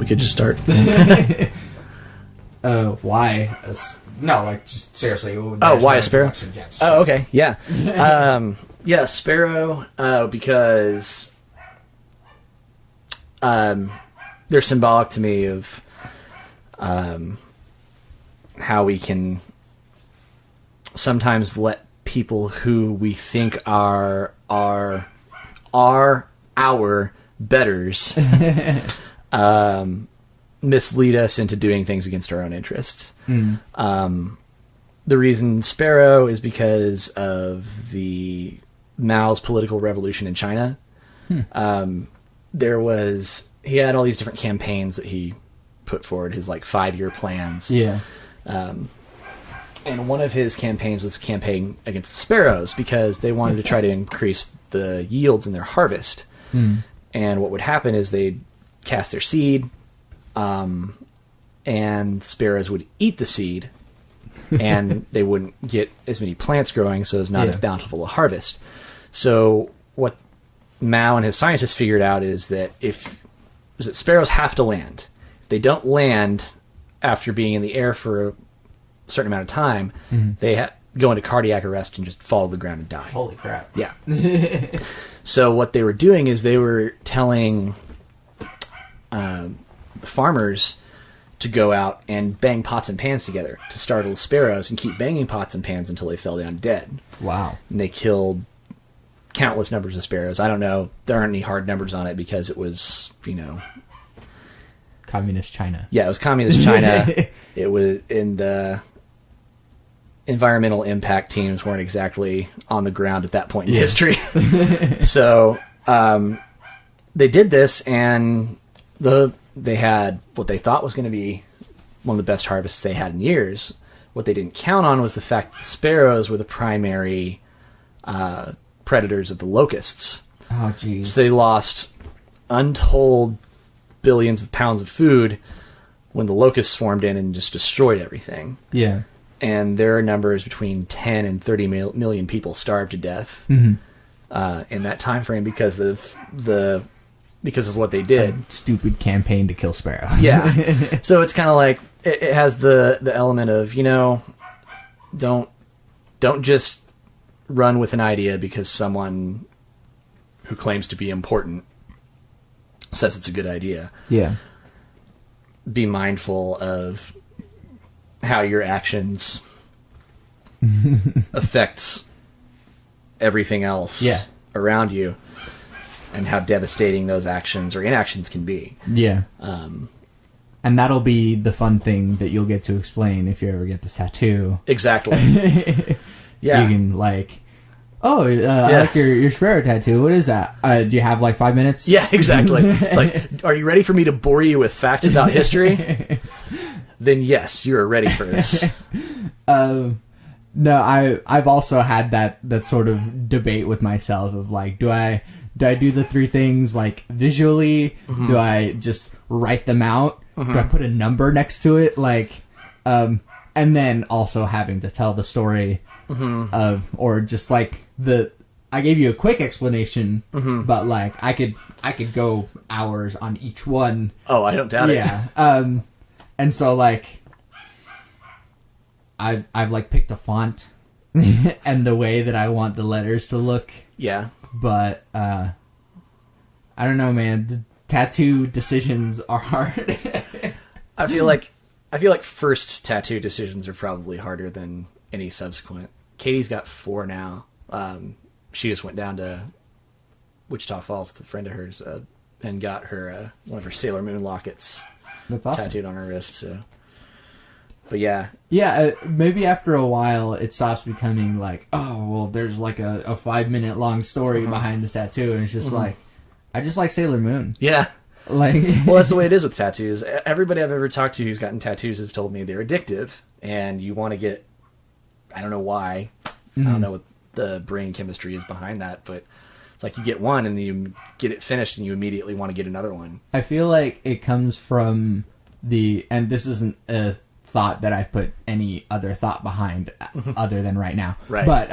could just start. Why? No, like, just seriously. Why a sparrow? Yes. Oh, okay. Yeah. Yeah, sparrow, because they're symbolic to me of how we can sometimes let people who we think are our betters mislead us into doing things against our own interests. The reason sparrow is because of the Mao's political revolution in China. He had all these different campaigns that he put forward, his like 5-year plans. Yeah. And one of his campaigns was a campaign against the sparrows because they wanted to try to increase the yields in their harvest. And what would happen is they'd cast their seed, and sparrows would eat the seed, and they wouldn't get as many plants growing, so it's not as bountiful a harvest. So what Mao and his scientists figured out is that sparrows have to land. If they don't land after being in the air for a certain amount of time, they go into cardiac arrest and just fall to the ground and die. Holy crap. Yeah. So what they were doing is they were telling farmers to go out and bang pots and pans together to startle the sparrows and keep banging pots and pans until they fell down dead. Wow. And they killed countless numbers of sparrows. I don't know. There aren't any hard numbers on it because it was, Communist China. Yeah, it was communist China. It was in the environmental impact teams weren't exactly on the ground at that point in history. So they did this, and they had what they thought was going to be one of the best harvests they had in years. What they didn't count on was the fact that the sparrows were the primary predators of the locusts. Oh, jeez. So they lost untold billions of pounds of food when the locusts swarmed in and just destroyed everything. Yeah. And there are numbers between 10 and 30 million people starved to death in that time frame because of what they did. A stupid campaign to kill sparrows. Yeah. So it's kind of like it has the element of, don't just run with an idea because someone who claims to be important says it's a good idea. Yeah. Be mindful of how your actions affects everything else around you and how devastating those actions or inactions can be. Yeah. And that'll be the fun thing that you'll get to explain if you ever get this tattoo. Exactly. Yeah. You can I like your sparrow tattoo. What is that? Do you have 5 minutes? Yeah, exactly. It's like, are you ready for me to bore you with facts about history? Then yes, you are ready for this. No, I've also had that sort of debate with myself of do I do the 3 things visually? Mm-hmm. Do I just write them out? Mm-hmm. Do I put a number next to it? And then also having to tell the story of, or just I gave you a quick explanation, but I could go hours on each one. Oh, I don't doubt it. Yeah. And so I've picked a font and the way that I want the letters to look. Yeah. But I don't know, man. The tattoo decisions are hard. I feel like first tattoo decisions are probably harder than any subsequent. Katie's got 4 now. She just went down to Wichita Falls with a friend of hers and got her one of her Sailor Moon lockets. That's awesome. Tattooed on her wrist. So, but yeah, maybe after a while it stops becoming there's a 5-minute long story behind this tattoo, and it's just I just like Sailor Moon. Yeah. Well, that's the way it is with tattoos. Everybody I've ever talked to who's gotten tattoos has told me they're addictive, and you want to get. I don't know why. I don't know what the brain chemistry is behind that, but it's you get one and you get it finished and you immediately want to get another one. I feel like it comes from and this isn't a thought that I've put any other thought behind other than right now. Right. But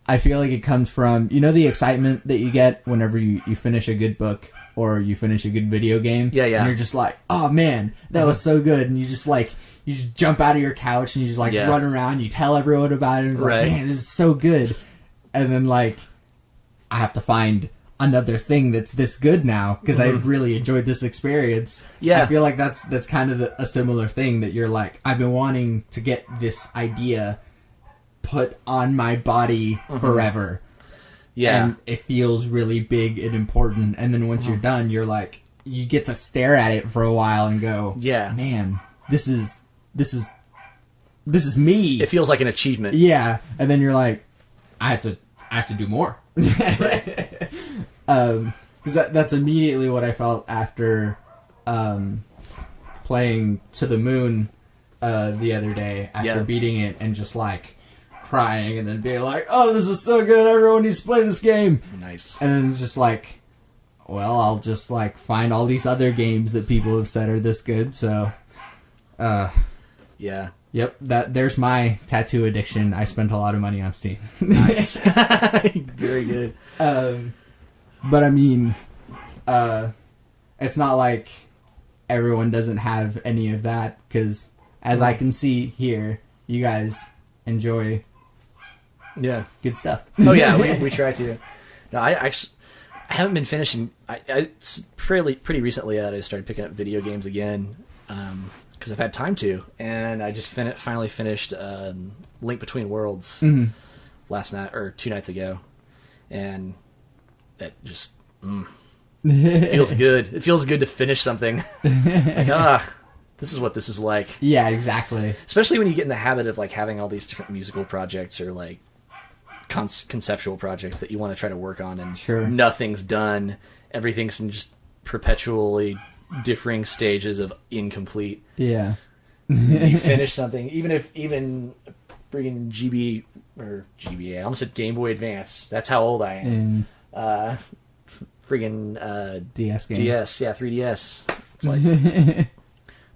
I feel like it comes from, the excitement that you get whenever you finish a good book or you finish a good video game. Yeah, yeah. And you're just like, oh man, that was so good. And you just jump out of your couch and you just run around. You tell everyone about it. And you're like, man, this is so good. And then I have to find another thing that's this good now because I really enjoyed this experience. Yeah, I feel like that's kind of a similar thing that you're like, I've been wanting to get this idea put on my body forever. Yeah, and it feels really big and important. And then once you're done, you're like, you get to stare at it for a while and go, yeah, man, this is me. It feels like an achievement. Yeah, and then you're like, I have to do more. Because that's immediately what I felt after playing To the Moon the other day after beating it and just crying and then being like, oh, this is so good, everyone needs to play this game. Nice. And then it's just like, well, I'll just find all these other games that people have said are this good, so yeah. Yep, there's my tattoo addiction. I spent a lot of money on Steam. Nice. Very good. But I mean, it's not like everyone doesn't have any of that, because as I can see here, you guys enjoy good stuff. Oh yeah, we try to. No, I haven't been finishing. It's pretty recently that I started picking up video games again, because I've had time to, and I just finally finished Link Between Worlds last night or 2 nights ago, and that just feels good. It feels good to finish something. This is what this is like. Yeah, exactly. Especially when you get in the habit of having all these different musical projects or conceptual projects that you want to try to work on, and nothing's done. Everything's in just perpetually differing stages of incomplete. Yeah. You finish something, even friggin' GBA. I almost said Game Boy Advance. That's how old I am. Friggin' DS game. DS, yeah, 3DS. It's like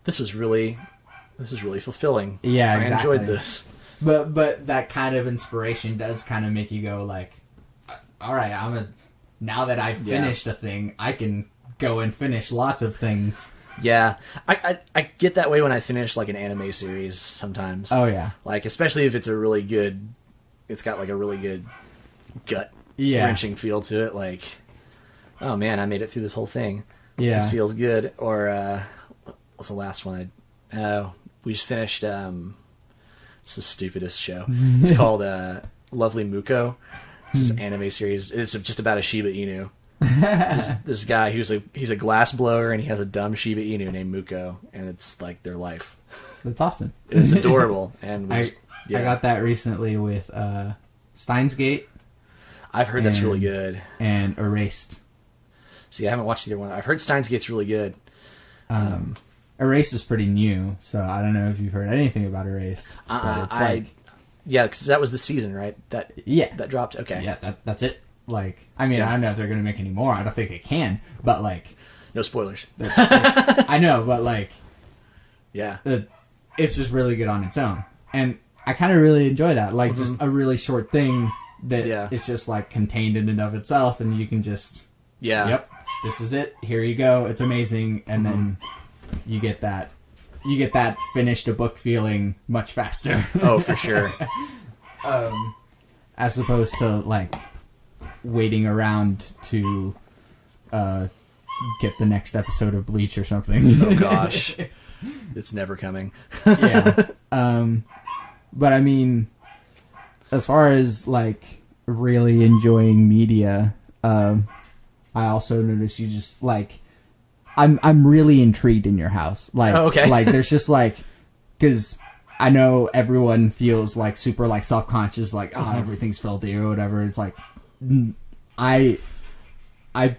this was really fulfilling. Yeah, exactly. I enjoyed this. But that kind of inspiration does kind of make you go all right, now that I've finished a thing, I can go and finish lots of things. Yeah, I get that way when I finish an anime series sometimes. Oh yeah, especially if it's a really good, it's got a really good gut wrenching feel to it. Oh man, I made it through this whole thing. Yeah, this feels good. Or what's the last one? We just finished. It's the stupidest show. It's called Lovely Muko. It's this anime series. It's just about a Shiba Inu. This guy he's a glass blower, and he has a dumb Shiba Inu named Muko, and it's their life. That's awesome. It's adorable, and I got that recently with Steins Gate. I've heard that's really good. And Erased. See, I haven't watched either one. I've heard Steins Gate's really good. Erased is pretty new, so I don't know if you've heard anything about Erased. But it's yeah, because that was the season, right? That dropped. Okay, yeah, that's it. I don't know if they're gonna make any more. I don't think they can, but no spoilers. I know, but yeah, it's just really good on its own, and I kind of really enjoy that. Just a really short thing that is just contained in and of itself, and you can just yep, this is it. Here you go. It's amazing, and then you get that finished a book feeling much faster. Oh, for sure. As opposed to waiting around to get the next episode of Bleach or something. Oh gosh, it's never coming. Yeah. But I mean, as far as really enjoying media, I also notice you just I'm really intrigued in your house. Okay. There's just because I know everyone feels super self-conscious, everything's filthy or whatever. It's I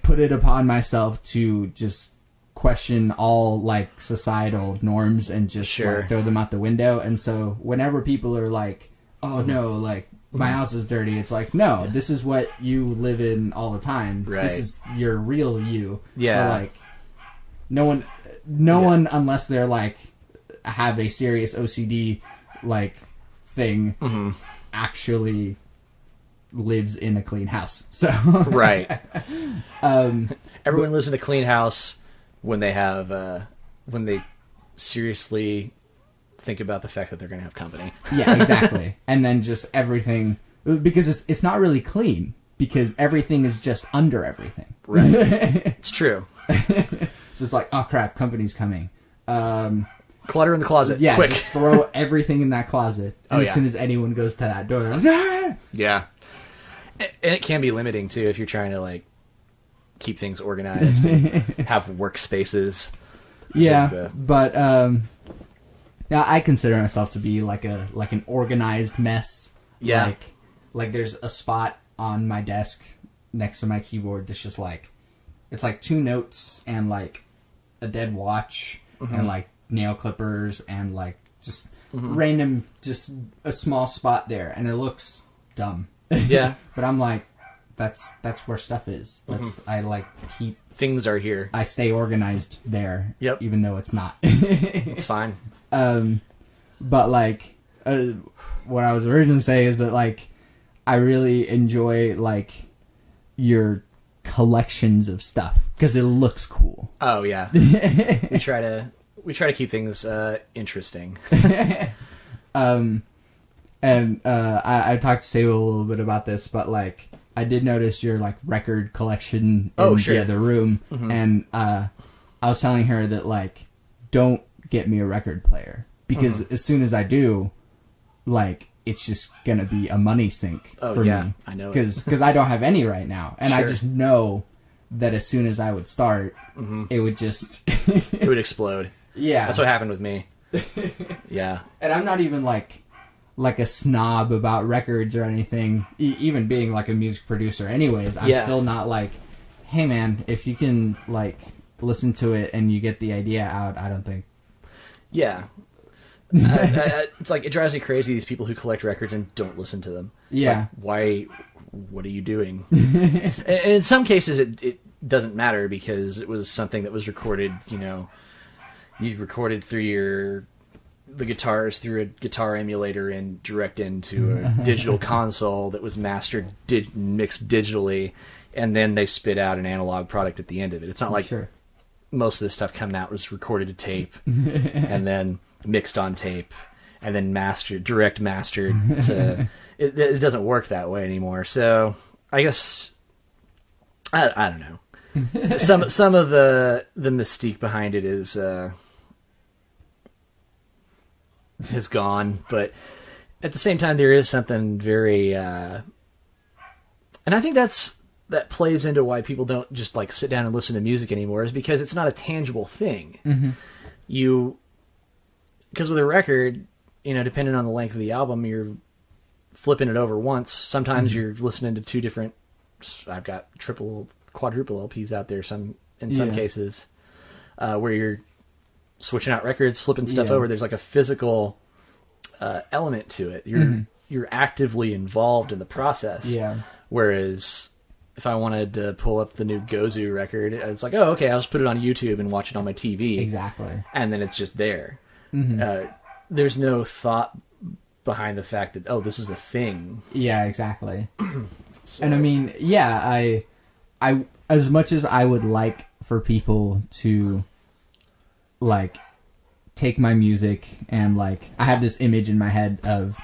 put it upon myself to just question all societal norms and just throw them out the window. And so whenever people are oh no, my house is dirty, it's no, this is what you live in all the time. Right. This is your real you. Yeah. So no one unless they're have a serious OCD thing actually lives in a clean house. So right. Everyone lives in a clean house when they have when they seriously think about the fact that they're going to have company. Yeah, exactly. And then just everything, because it's not really clean, because everything is just under everything. Right. It's true. So it's like, oh crap, company's coming. Clutter in the closet. Yeah, quick. just throw everything in that closet. And Oh, as soon as anyone goes to that door, they're like, ah! Yeah. And it can be limiting, too, if you're trying to, like, keep things organized and have workspaces. Yeah, but yeah, I consider myself to be like an organized mess. Yeah. Like there's a spot on my desk next to my keyboard that's just like, it's like 2 notes and like a dead watch and like nail clippers and like just random, just a small spot there, and it looks dumb. Yeah. But I'm like, that's where stuff is. That's I like keep Things are here. I stay organized there. Yep. Even though it's not. It's fine. But like, what I was originally saying is that like, I really enjoy like your collections of stuff because it looks cool. Oh yeah. we try to keep things interesting. And I talked to Sable a little bit about this, but like, I did notice your like record collection in the other room, and I was telling her that like, don't get me a record player because as soon as I do, like, it's just gonna be a money sink for me. I know because I don't have any right now, and I just know that as soon as I would start, it would just it would explode. Yeah, that's what happened with me. Yeah, and I'm not even like a snob about records or anything, even being like a music producer anyways. I'm still not like, hey man, if you can like listen to it and you get the idea out, I don't think. Yeah. It's like, it drives me crazy, these people who collect records and don't listen to them. Yeah. Like, why? What are you doing? And in some cases it doesn't matter because it was something that was recorded, you recorded through the guitars through a guitar emulator and direct into a digital console that was mastered, mixed digitally, and then they spit out an analog product at the end of it. It's not like most of this stuff coming out was recorded to tape and then mixed on tape and then direct mastered to it doesn't work that way anymore. So I guess I don't know. Some of the mystique behind it has gone, but at the same time there is something very and I think that plays into why people don't just like sit down and listen to music anymore, is because it's not a tangible thing. Because with a record, depending on the length of the album, you're flipping it over once. Sometimes you're listening to 2 different, I've got quadruple LPs out there in some cases, where you're switching out records, flipping stuff over. There's like a physical element to it. You're actively involved in the process. Yeah. Whereas if I wanted to pull up the new Gozu record, it's like, oh, okay, I'll just put it on YouTube and watch it on my TV. Exactly. And then it's just there. There's no thought behind the fact that, oh, this is a thing. Yeah, exactly. So. And I mean, yeah, I as much as I would like for people to like take my music and like, I have this image in my head of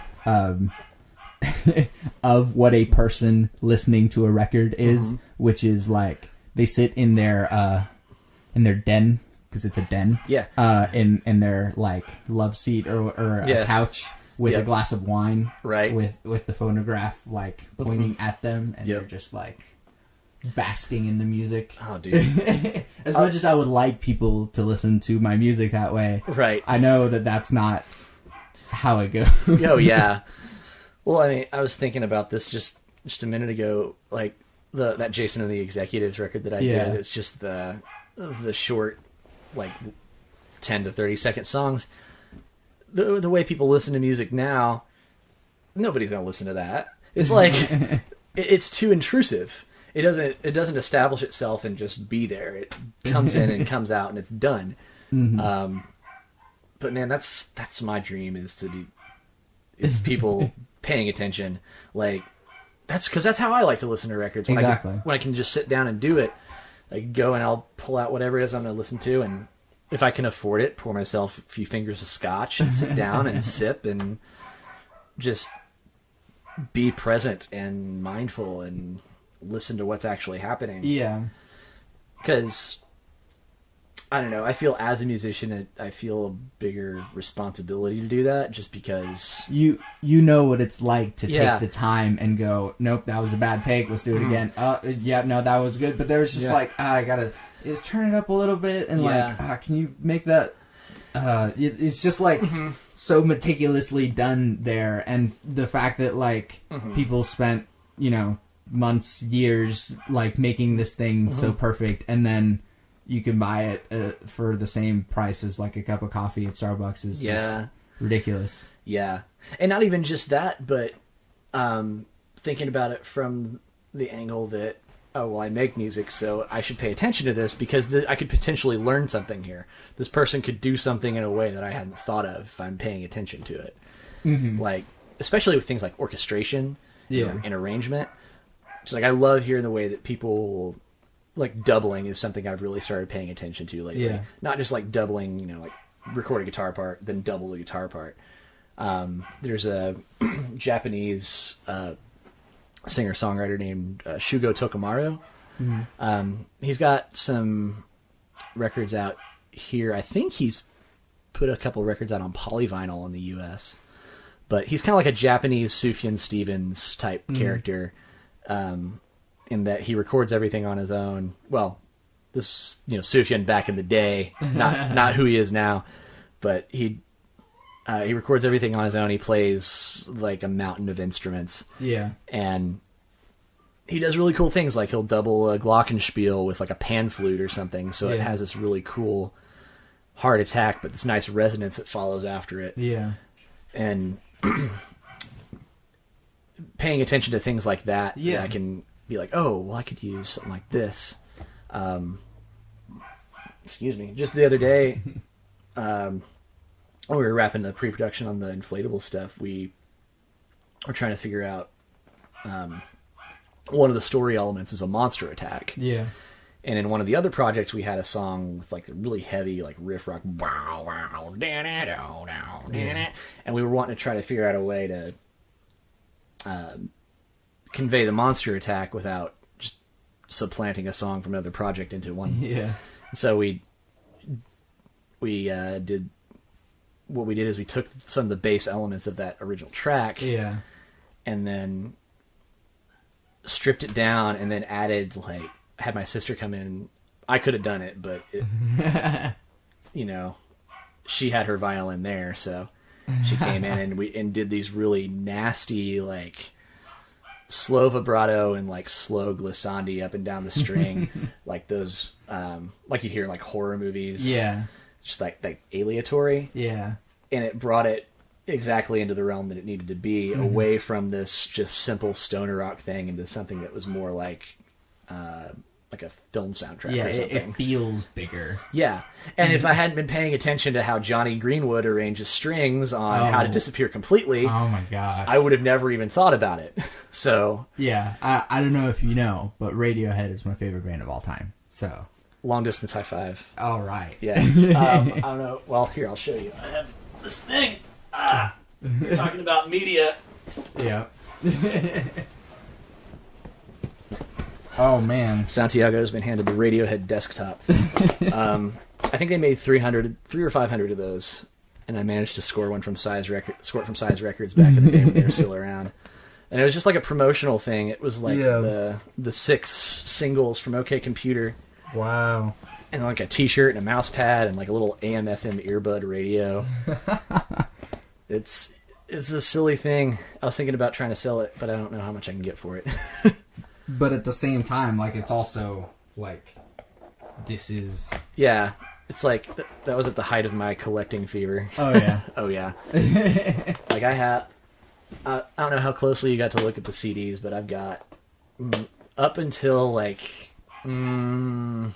of what a person listening to a record is, which is like they sit in their den, because it's a den, in their like love seat or a couch with a glass of wine, right, with the phonograph like pointing at them, and they're just like basking in the music. Oh, dude. As much as I would like people to listen to my music that way, right, I know that that's not how it goes. Oh yeah. Well, I mean, I was thinking about this just a minute ago, like that Jason and the Executives record that I did. It's just the short, like 10 to 30 second songs. The way people listen to music now, nobody's gonna listen to that. It's like it's too intrusive. It doesn't establish itself and just be there. It comes in and comes out and it's done. But man, that's my dream, is to be. It's people paying attention. Like that's how I like to listen to records. When I can just sit down and do it. Like go and I'll pull out whatever it is I'm going to listen to, and if I can afford it, pour myself a few fingers of scotch and sit down and sip and just be present and mindful and listen to what's actually happening. Yeah. Because, I don't know, I feel as a musician, I feel a bigger responsibility to do that just because... You know what it's like to take the time and go, nope, that was a bad take, let's do it again. Yeah, no, that was good. But there was just I gotta... Is turn it up a little bit and can you make that... it's just like so meticulously done there, and the fact that like people spent, you know, months, years like making this thing so perfect, and then you can buy it for the same price as like a cup of coffee at Starbucks is just ridiculous. Yeah. And not even just that, but thinking about it from the angle that, oh, well, I make music, so I should pay attention to this because I could potentially learn something here. This person could do something in a way that I hadn't thought of if I'm paying attention to it. Like, especially with things like orchestration and arrangement. Just like, I love hearing the way that people... Like, doubling is something I've really started paying attention to lately. Yeah. Not just, like, doubling, you know, like, record a guitar part, then double the guitar part. There's a Japanese singer-songwriter named Shugo Tokomaru. He's got some records out here. I think he's put a couple records out on polyvinyl in the U.S. But he's kind of like a Japanese Sufjan Stevens type character. In that he records everything on his own. Well, this, you know, Sufjan back in the day, not who he is now, but he records everything on his own. He plays like a mountain of instruments. Yeah. And he does really cool things, like he'll double a glockenspiel with like a pan flute or something, so it has this really cool hard attack, but this nice resonance that follows after it. Yeah. And paying attention to things like that, I can be like, oh, well, I could use something like this. Excuse me. Just the other day, when we were wrapping the pre-production on the inflatable stuff, we were trying to figure out one of the story elements is a monster attack. Yeah. And in one of the other projects, we had a song with like the really heavy like riff rock, and we were wanting to try to figure out a way to convey the monster attack without just supplanting a song from another project into one. Yeah. So we did what we did is we took some of the bass elements of that original track. Yeah. And then stripped it down and then added like had my sister come in. I could have done it, but it, you know, she had her violin there, so she came in and did these really nasty like slow vibrato and like slow glissandi up and down the string, like those like you'd hear in like horror movies. Yeah, just like aleatory. Yeah, and it brought it exactly into the realm that it needed to be, away from this just simple stoner rock thing into something that was more like a film soundtrack. Yeah, or something. It feels bigger. Yeah, and if I hadn't been paying attention to how Johnny Greenwood arranges strings on How to Disappear Completely, oh my gosh, I would have never even thought about it. So yeah, I don't know if you know, but Radiohead is my favorite band of all time. So long distance high five. All right. Yeah. I don't know. Well, here I'll show you. I have this thing. You're talking about media. Yeah. Oh man, Santiago has been handed the Radiohead desktop. I think they made 3 or 500 of those, and I managed to score it from Size Records back in the day when they were still around. And it was just like a promotional thing. It was like the 6 singles from OK Computer. Wow. And like a T-shirt and a mouse pad and like a little AM/FM earbud radio. It's a silly thing. I was thinking about trying to sell it, but I don't know how much I can get for it. But at the same time, like, it's also, like, this is... Yeah, it's like, that was at the height of my collecting fever. Oh, yeah. Oh, yeah. Like, I don't know how closely you got to look at the CDs, but I've got, up until, like, up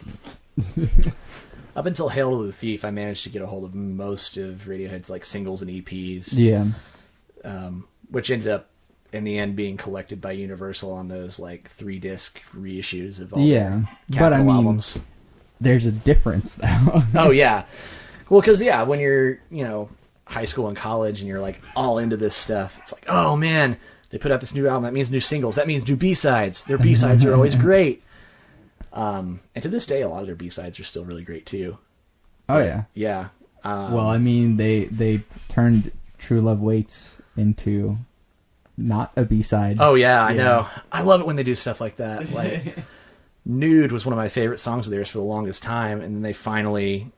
until Hail to the Thief, I managed to get a hold of most of Radiohead's, like, singles and EPs. Yeah. Which ended up in the end being collected by Universal on those like 3-disc reissues of all Yeah, their but I Capitol mean, albums. there's a difference though. Oh yeah, well, because when you're high school and college and you're like all into this stuff, it's like, oh man, they put out this new album. That means new singles. That means new B-sides. Their B-sides are always great. And to this day, a lot of their B-sides are still really great too. Oh yeah. Yeah. Well, I mean, they turned True Love Waits into not a B-side. Oh yeah, I know. I love it when they do stuff like that. Like Nude was one of my favorite songs of theirs for the longest time, and then they finally,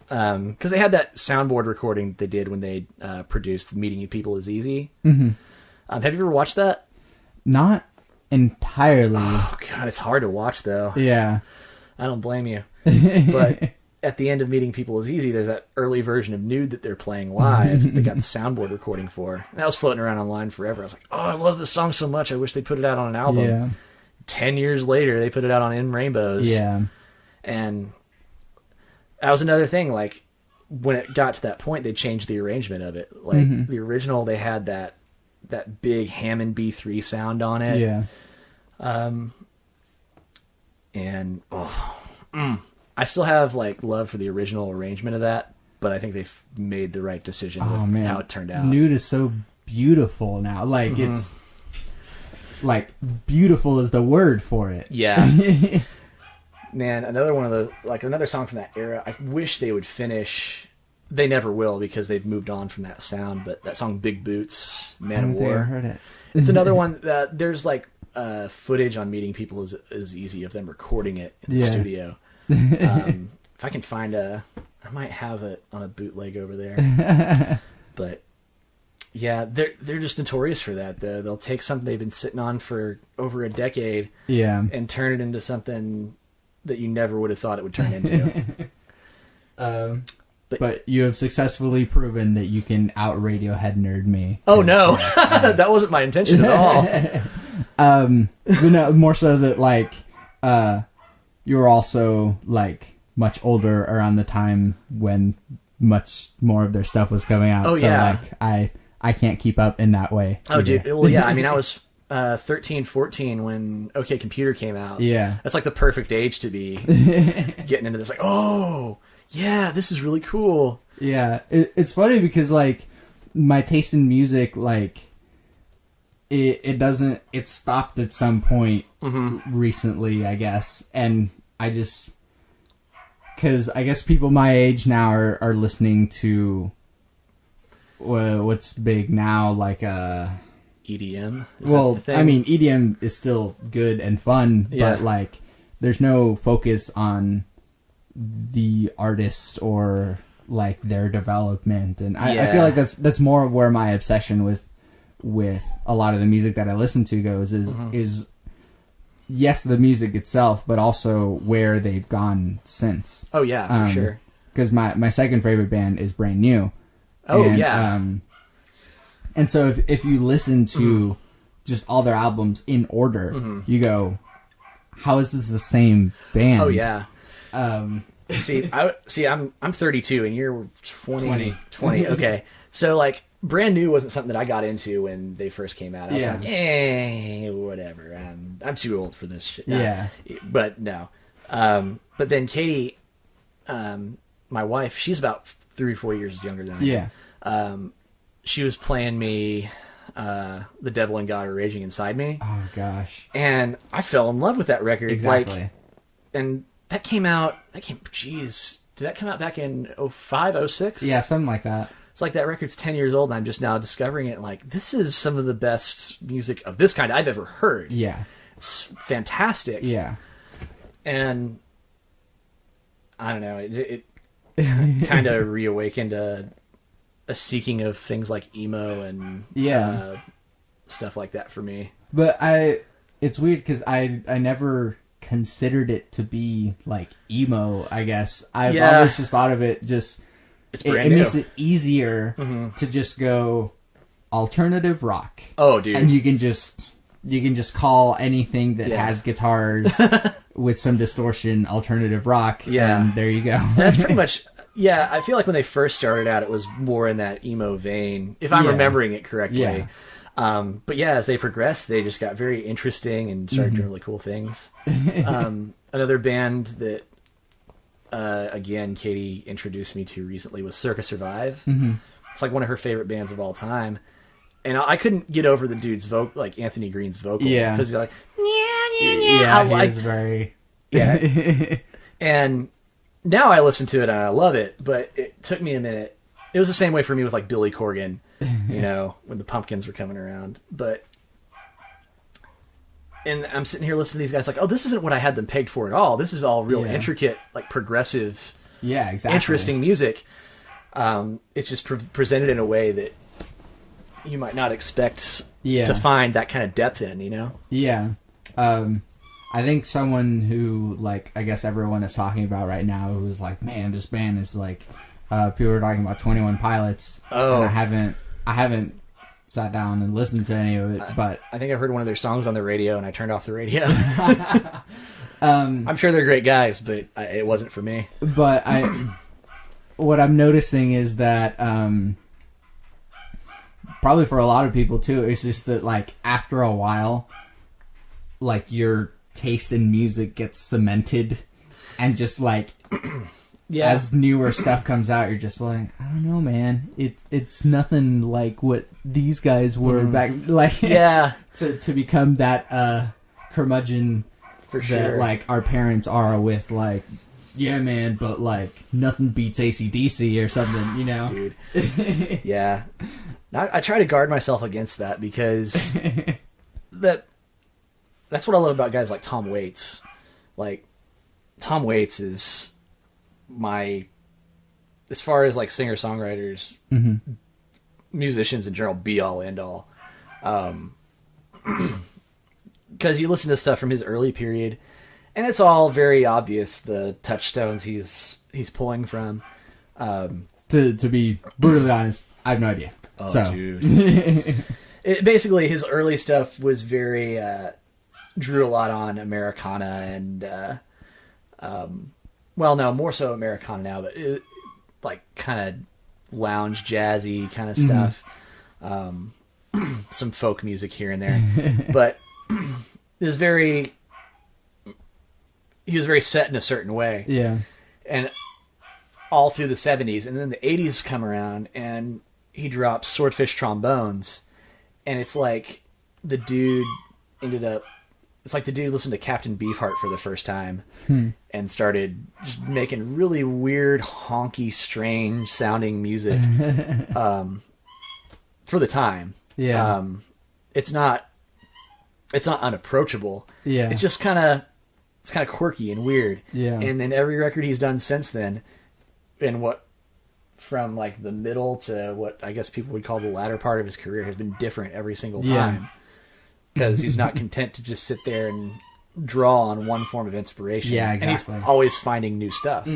because they had that soundboard recording that they did when they produced "Meeting You People Is Easy." Mm-hmm. Have you ever watched that? Not entirely. Oh god, it's hard to watch though. Yeah. I don't blame you. But at the end of Meeting People Is Easy, there's that early version of Nude that they're playing live. They got the soundboard recording for. And that was floating around online forever. I was like, oh, I love this song so much. I wish they put it out on an album. Yeah. 10 years later, they put it out on In Rainbows. Yeah. And that was another thing. Like, when it got to that point, they changed the arrangement of it. Like, the original, they had that big Hammond B3 sound on it. Yeah. And I still have like love for the original arrangement of that, but I think they've made the right decision with how it turned out. Nude is so beautiful now. Like it's like beautiful is the word for it. Yeah. Man, another one of the another song from that era. I wish they would finish. They never will because they've moved on from that sound. But that song, Big Boots, Man of War. I heard it. It's another one that there's like footage on Meeting People is easy of them recording it in the studio. If I can find I might have it on a bootleg over there. But yeah, they're just notorious for that. They'll take something they've been sitting on for over a decade, and turn it into something that you never would have thought it would turn into. But you have successfully proven that you can out Radiohead nerd me. Oh no, that wasn't my intention at all. But no, more so that like you were also like much older around the time when much more of their stuff was coming out. Oh, so yeah. like I can't keep up in that way. Oh dude, well yeah, I mean I was 13, 14 when OK Computer came out. Yeah. That's like the perfect age to be getting into this. Like, oh yeah, this is really cool. Yeah, it's funny because like my taste in music, like it stopped at some point recently, I guess, and I just because I guess people my age now are listening to what's big now, like EDM. Well, I mean EDM is still good and fun, but like there's no focus on the artists or like their development, and I feel like that's more of where my obsession with a lot of the music that I listen to goes is yes, the music itself, but also where they've gone since. Oh yeah, for sure. Because my second favorite band is Brand New. Oh and, yeah. And so if you listen to just all their albums in order, you go, how is this the same band? Oh yeah. I'm 32 and you're 20. Okay. So like Brand New wasn't something that I got into when they first came out. I was like, whatever. I'm too old for this shit. Yeah. But no. But then Katie, my wife, she's about 3 or 4 years younger than I am. She was playing me The Devil and God Are Raging Inside Me. Oh gosh. And I fell in love with that record. Exactly. Like, and that came out, jeez, did that come out back in 05, 06? Yeah, something like that. It's like that record's 10 years old and I'm just now discovering it. Like, this is some of the best music of this kind I've ever heard. Yeah. It's fantastic. Yeah. And I don't know, it kind of reawakened a seeking of things like emo and stuff like that for me. But it's weird because I never considered it to be like emo, I guess. I've always just thought of it just it makes it easier to just go alternative rock. Oh dude. And you can just call anything that has guitars with some distortion alternative rock. And there you go. That's pretty much I feel like when they first started out it was more in that emo vein, if I'm remembering it correctly. But yeah, as they progressed, they just got very interesting and started doing really cool things. Another band that, again, Katie introduced me to recently was Circa Survive. It's like one of her favorite bands of all time. And I couldn't get over the dude's vocal, like Anthony Green's vocal. Yeah. Because he's like, yeah, he was very... Yeah. And now I listen to it and I love it, but it took me a minute. It was the same way for me with like Billy Corgan, when the Pumpkins were coming around. And I'm sitting here listening to these guys like, oh, this isn't what I had them pegged for at all. This is all real intricate, like progressive, interesting music. It's just presented in a way that you might not expect to find that kind of depth in, Yeah. I think someone who, like, I guess everyone is talking about right now, who's like, man, this band is like, people are talking about 21 Pilots. Oh. And I haven't sat down and listened to any of it, but I think I heard one of their songs on the radio and I turned off the radio. I'm sure they're great guys, but it wasn't for me. But what I'm noticing is that, probably for a lot of people too, it's just that, like, after a while, like, your taste in music gets cemented, and just like as newer stuff comes out, you're just like, I don't know, man, it's nothing like what these guys were back, like, to become that curmudgeon for sure, that like our parents are with, like, yeah, man, but like nothing beats AC/DC or something, dude. Yeah, I try to guard myself against that, because that's what I love about guys like Tom Waits. Like, Tom Waits is as far as like singer-songwriters, musicians in general, be all end all. Because you listen to stuff from his early period, and it's all very obvious the touchstones he's pulling from. To be brutally honest, I have no idea. Oh, so. Dude. Basically, his early stuff was very... drew a lot on Americana and, more so Americana now, but like kind of lounge jazzy kind of stuff. Some folk music here and there, but he was very set in a certain way. Yeah. And all through the 70s, and then the 80s come around and he drops Swordfish Trombones, and it's like the dude listened to Captain Beefheart for the first time and started just making really weird, honky, strange sounding music for the time. Yeah. It's not unapproachable. Yeah. It's just kind of quirky and weird. Yeah. And then every record he's done since then, and from like the middle to what I guess people would call the latter part of his career, has been different every single time. Because he's not content to just sit there and draw on one form of inspiration. Yeah, exactly. And he's always finding new stuff.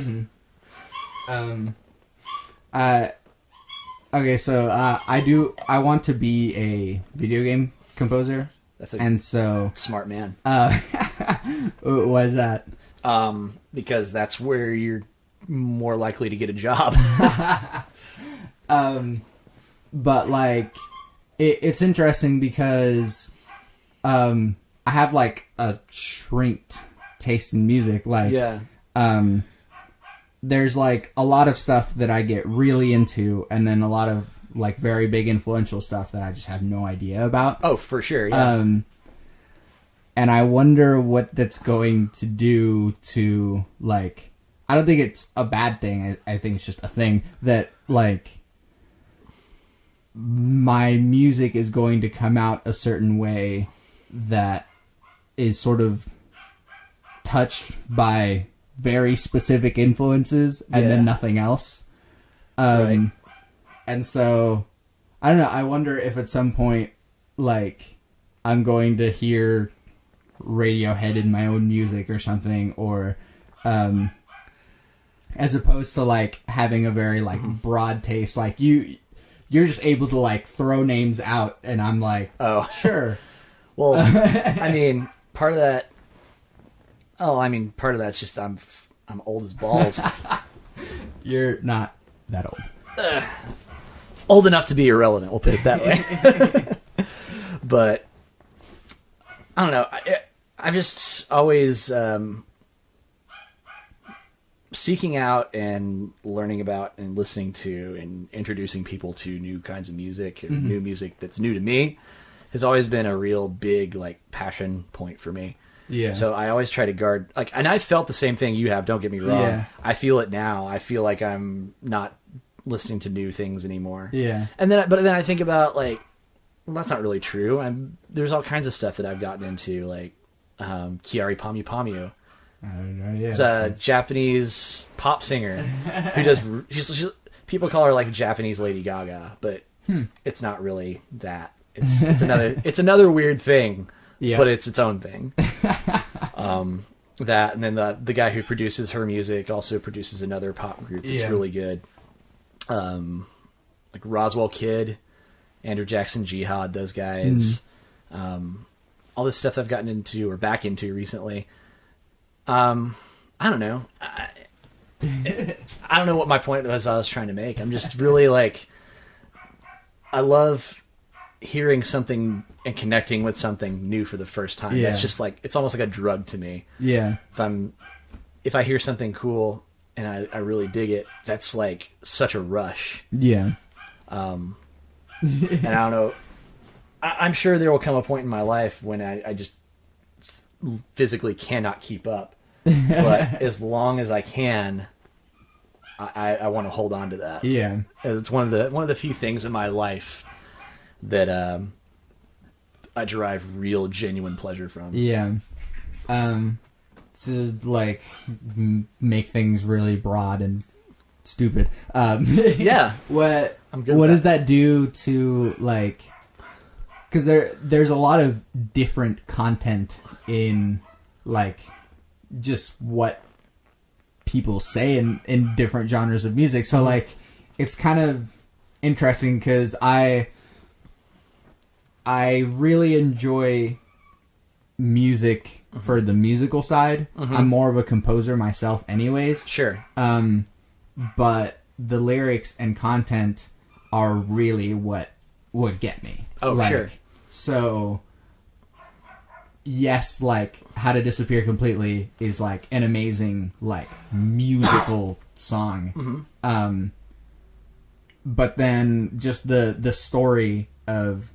Okay, so I want to be a video game composer. That's a smart man. Why is that? Because that's where you're more likely to get a job. But like, it's interesting because I have like a shrinked taste in music. Like, there's like a lot of stuff that I get really into, and then a lot of like very big influential stuff that I just have no idea about. Oh, for sure. Yeah. And I wonder what that's going to do to, like, I don't think it's a bad thing. I think it's just a thing that, like, my music is going to come out a certain way that is sort of touched by very specific influences and then nothing else. Right. And so, I don't know, I wonder if at some point, like, I'm going to hear Radiohead in my own music or something, or as opposed to, like, having a very, like, broad taste. Like, you're just able to, like, throw names out, and I'm like, oh, sure. Well, I mean, part of that's just I'm old as balls. You're not that old. Old enough to be irrelevant, we'll put it that way. But I don't know. I'm just always seeking out and learning about and listening to and introducing people to new kinds of music and new music that's new to me has always been a real big like passion point for me. Yeah. So I always try to guard like, and I felt the same thing you have. Don't get me wrong. Yeah. I feel it now. I feel like I'm not listening to new things anymore. Yeah. And then, but then I think about like, well, that's not really true. There's all kinds of stuff that I've gotten into, like Kiari Pamu Pamu. Yeah, it's a Japanese pop singer who does. People call her like Japanese Lady Gaga, but it's not really that. It's another weird thing, but it's its own thing. That, and then the guy who produces her music also produces another pop group that's really good. Like Roswell Kid, Andrew Jackson Jihad, those guys. All this stuff I've gotten into or back into recently. I don't know. I don't know what my point was I was trying to make. I'm just really like, I love hearing something and connecting with something new for the first time. That's just like, it's almost like a drug to me. Yeah. If I hear something cool and I really dig it, that's like such a rush. Yeah. And I don't know. I'm sure there will come a point in my life when I just physically cannot keep up. But as long as I can, I want to hold on to that. Yeah. It's one of the few things in my life that I derive real, genuine pleasure from. Yeah. To like make things really broad and stupid. Yeah. What does that do to like? Because there's a lot of different content in like just what people say in different genres of music. So like it's kind of interesting because I really enjoy music for the musical side. I'm more of a composer myself anyways. Sure. But the lyrics and content are really what get me. Oh, like, sure. So yes, like How to Disappear Completely is like an amazing like musical song. But then just the story of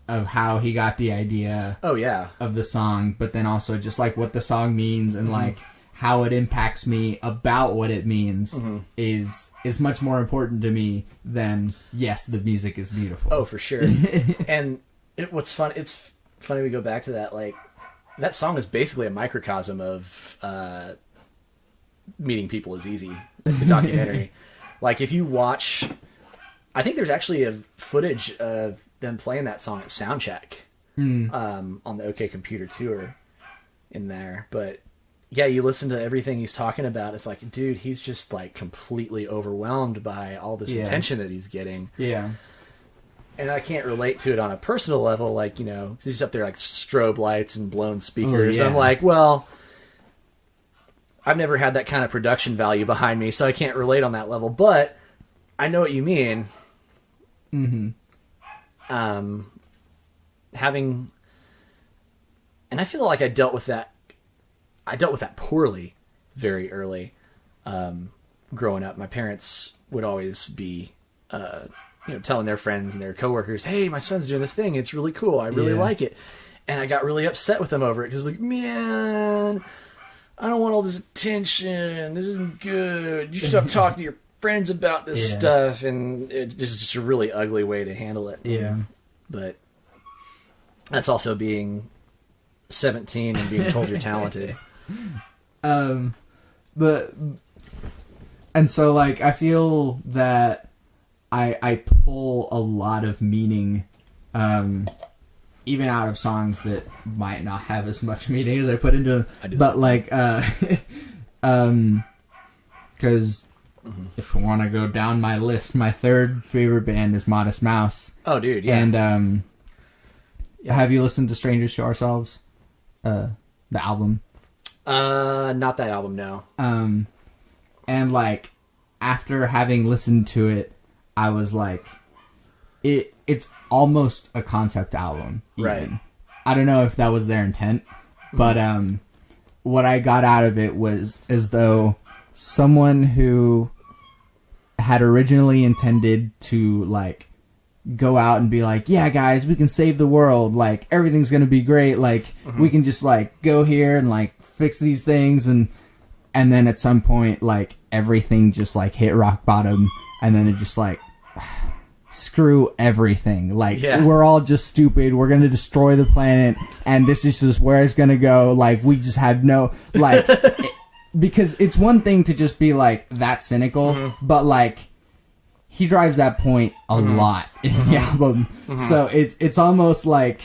how he got the idea of the song, but then also just like what the song means and like how it impacts me about what it means is much more important to me than yes, the music is beautiful. Oh, for sure. And what's fun, it's funny we go back to that, like that song is basically a microcosm of Meeting People is Easy, the documentary. Like if you watch, I think there's actually a footage of them playing that song at Soundcheck on the OK Computer tour in there. But yeah, you listen to everything he's talking about. It's like, dude, he's just like completely overwhelmed by all this attention that he's getting. Yeah. And I can't relate to it on a personal level. Like, you know, he's up there like strobe lights and blown speakers. I'm like, well, I've never had that kind of production value behind me, so I can't relate on that level. But I know what you mean. Having, and I feel like I dealt with that poorly very early. Growing up, my parents would always be, telling their friends and their coworkers, "Hey, my son's doing this thing. It's really cool. I really like it." And I got really upset with them over it because, like, man, I don't want all this attention. This isn't good. You should stop talking to your friends about this stuff. And it's just a really ugly way to handle it. Yeah. But that's also being 17 and being told you're talented. But and so like I feel that I pull a lot of meaning even out of songs that might not have as much meaning as I put into them. But like because if I want to go down my list, my third favorite band is Modest Mouse. Oh, dude, yeah. And have you listened to Strangers to Ourselves? The album? Not that album, no. And like after having listened to it, I was like, it it's almost a concept album. Even. Right. I don't know if that was their intent, but what I got out of it was as though someone who had originally intended to like go out and be like, yeah guys, we can save the world, like everything's gonna be great, like we can just like go here and like fix these things, and then at some point like everything just like hit rock bottom, and then they're just like, screw everything, like we're all just stupid, we're gonna destroy the planet, and this is just where it's gonna go, like we just have no like because it's one thing to just be like that cynical, but like he drives that point a lot in the album. So it's almost like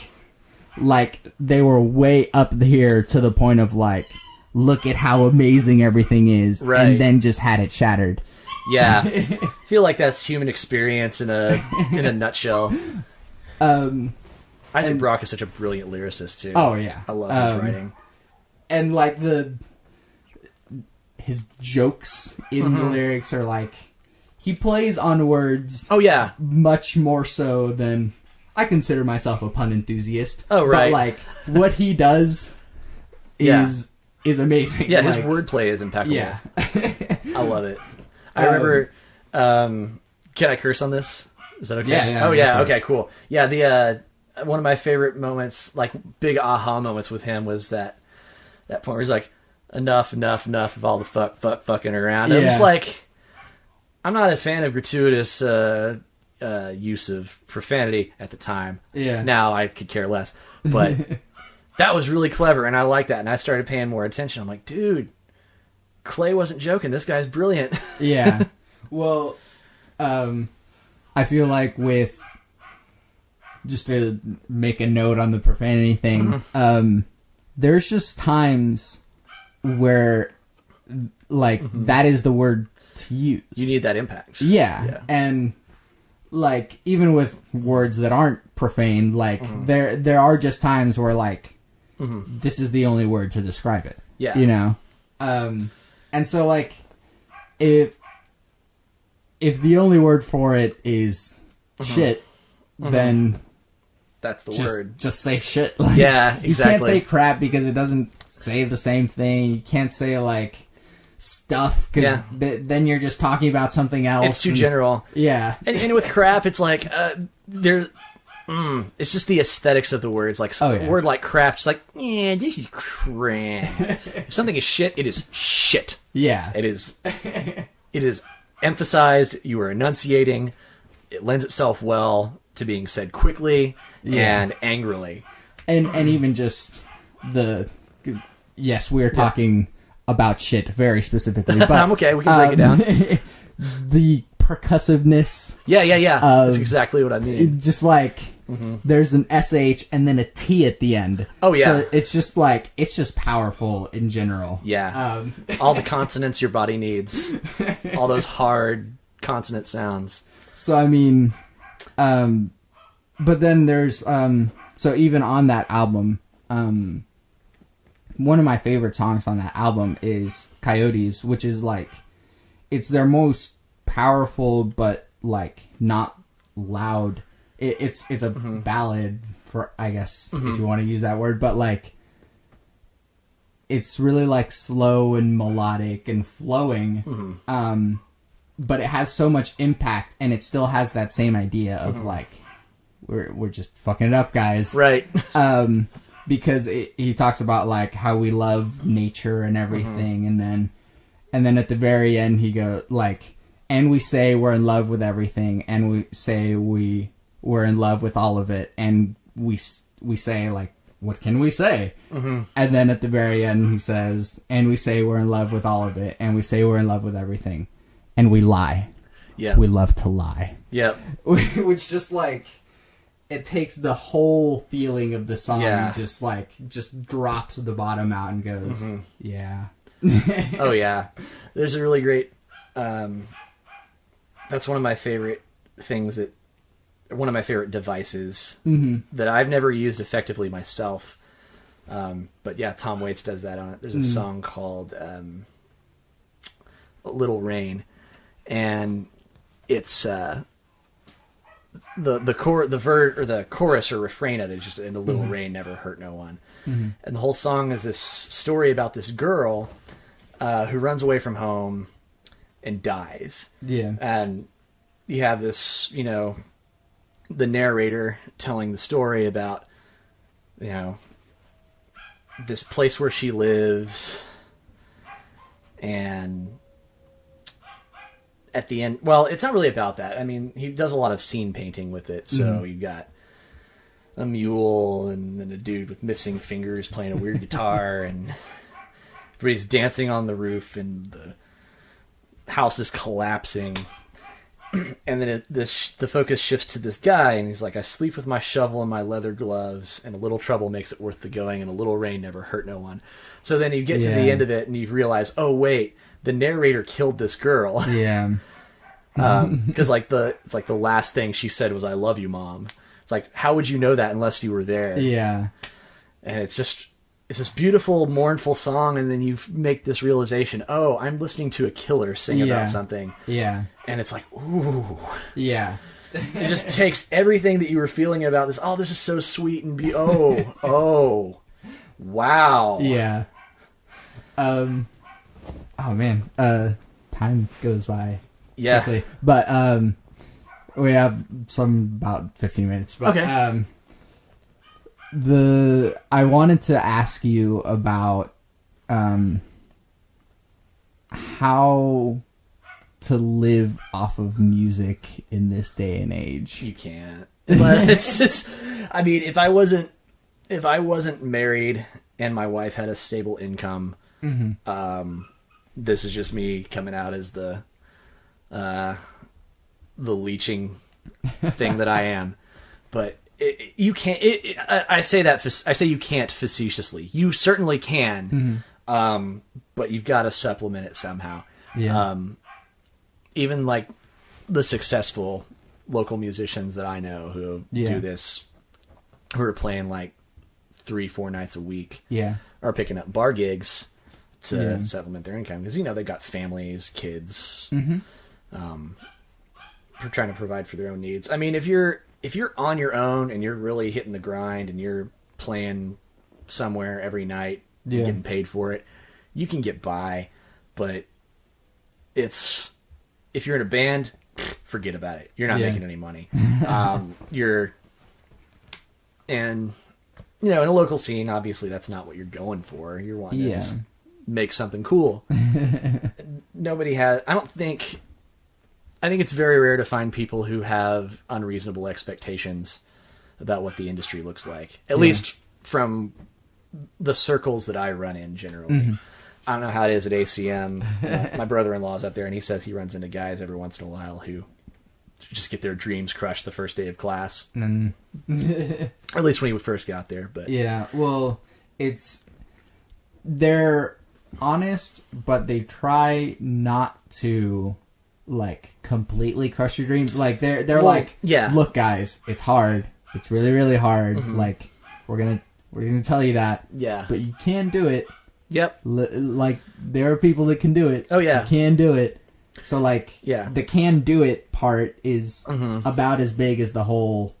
they were way up here to the point of like, look at how amazing everything is, and then just had it shattered. Yeah, I feel like that's human experience in a nutshell. Isaac Brock is such a brilliant lyricist too. Oh yeah, I love his writing, and like his jokes in the lyrics are like, he plays on words. Oh yeah, much more so than I consider myself a pun enthusiast. Oh right, but like what he does is amazing. Yeah, like, his wordplay is impeccable. Yeah, I love it. I remember. Can I curse on this? Is that okay? Yeah. Oh yeah. Okay. Cool. Yeah. The one of my favorite moments, like big aha moments with him, was that point where he's like, enough of all the fucking around. And I'm just like, I'm not a fan of gratuitous use of profanity at the time. Yeah. Now I could care less, but that was really clever, and I like that. And I started paying more attention. I'm like, dude, Clay wasn't joking. This guy's brilliant. Yeah. Well, I feel like with, just to make a note on the profanity thing, there's just times where like that is the word to use. You need that impact. Yeah. And like even with words that aren't profane, like there are just times where like this is the only word to describe it. Yeah. You know? And so like if the only word for it is shit, then that's the word. Just say shit. Like, yeah, exactly. You can't say crap because it doesn't say the same thing. You can't say like stuff because then you're just talking about something else. It's too general. Yeah. And with crap, it's like it's just the aesthetics of the words. Like a word like crap, it's like, yeah, this is crap. If something is shit, it is shit. Yeah. It is. It is emphasized. You are enunciating. It lends itself well to being said quickly and angrily. And even just yes, we are talking about shit very specifically. But I'm okay. We can break it down. The percussiveness. Yeah. That's exactly what I mean. Just like there's an SH and then a T at the end. Oh yeah. So it's just like it's just powerful in general. Yeah. All the consonants your body needs. All those hard consonant sounds. So I mean, but then there's so even on that album, one of my favorite songs on that album is Coyotes, which is like it's their most powerful but like not loud. It's a ballad, for I guess if you want to use that word, but like it's really like slow and melodic and flowing. But it has so much impact, and it still has that same idea of like we're just fucking it up, guys. Right. Because he talks about like how we love nature and everything, and then at the very end he goes like, and we say we're in love with everything, and we say we're in love with all of it, and we say like, what can we say? And then at the very end he says, and we say we're in love with all of it, and we say we're in love with everything, and we lie. Yeah, we love to lie. Yep. Which just like, it takes the whole feeling of the song and just drops the bottom out and goes, yeah. Oh yeah. There's a really great, that's one of my favorite things one of my favorite devices that I've never used effectively myself. But yeah, Tom Waits does that on it. There's a song called, Little Rain, and it's, the chorus or refrain of it is just "In a little rain never hurt no one," and the whole song is this story about this girl who runs away from home and dies. Yeah. And you have this, the narrator telling the story about, this place where she lives, and at the end, well, it's not really about that. I mean, he does a lot of scene painting with it. So you've got a mule and then a dude with missing fingers playing a weird guitar, and everybody's dancing on the roof, and the house is collapsing. And then the focus shifts to this guy, and he's like, I sleep with my shovel and my leather gloves, and a little trouble makes it worth the going, and a little rain never hurt no one. So then you get to the end of it, and you realize, oh, wait, the narrator killed this girl. Yeah. Because it's like the last thing she said was, I love you, Mom. It's like, how would you know that unless you were there? Yeah. And it's this beautiful, mournful song, and then you make this realization, oh, I'm listening to a killer sing about something. Yeah. And it's like, ooh. Yeah. It just takes everything that you were feeling about this. Oh, this is so sweet and oh, wow. Yeah. Oh man, time goes by quickly. But we have about 15 minutes. But, okay. I wanted to ask you about how to live off of music in this day and age. You can't. But it's I mean, if I wasn't married and my wife had a stable income, this is just me coming out as the leeching thing that I am. But you can't. I say you can't facetiously. You certainly can, but you've got to supplement it somehow. Yeah. Even like the successful local musicians that I know who do this, who are playing like 3-4 nights a week, are picking up bar gigs to supplement their income because they've got families, kids, for trying to provide for their own needs. I mean, if you're on your own and you're really hitting the grind and you're playing somewhere every night, getting paid for it, you can get by. But if you're in a band, forget about it. You're not making any money. In a local scene, obviously that's not what you're going for. You're wanting to just make something cool. I think it's very rare to find people who have unreasonable expectations about what the industry looks like. At least from the circles that I run in generally. I don't know how it is at ACM. My brother-in-law's up there, and he says he runs into guys every once in a while who just get their dreams crushed the first day of class. Or at least when he first got there. But yeah, well, they're honest, but they try not to completely crush your dreams. They're look, guys, it's hard. It's really, really hard. We're gonna tell you that. Yeah. But you can do it. Yep. There are people that can do it. Oh yeah. You can do it. So the can do it part is about as big as the whole.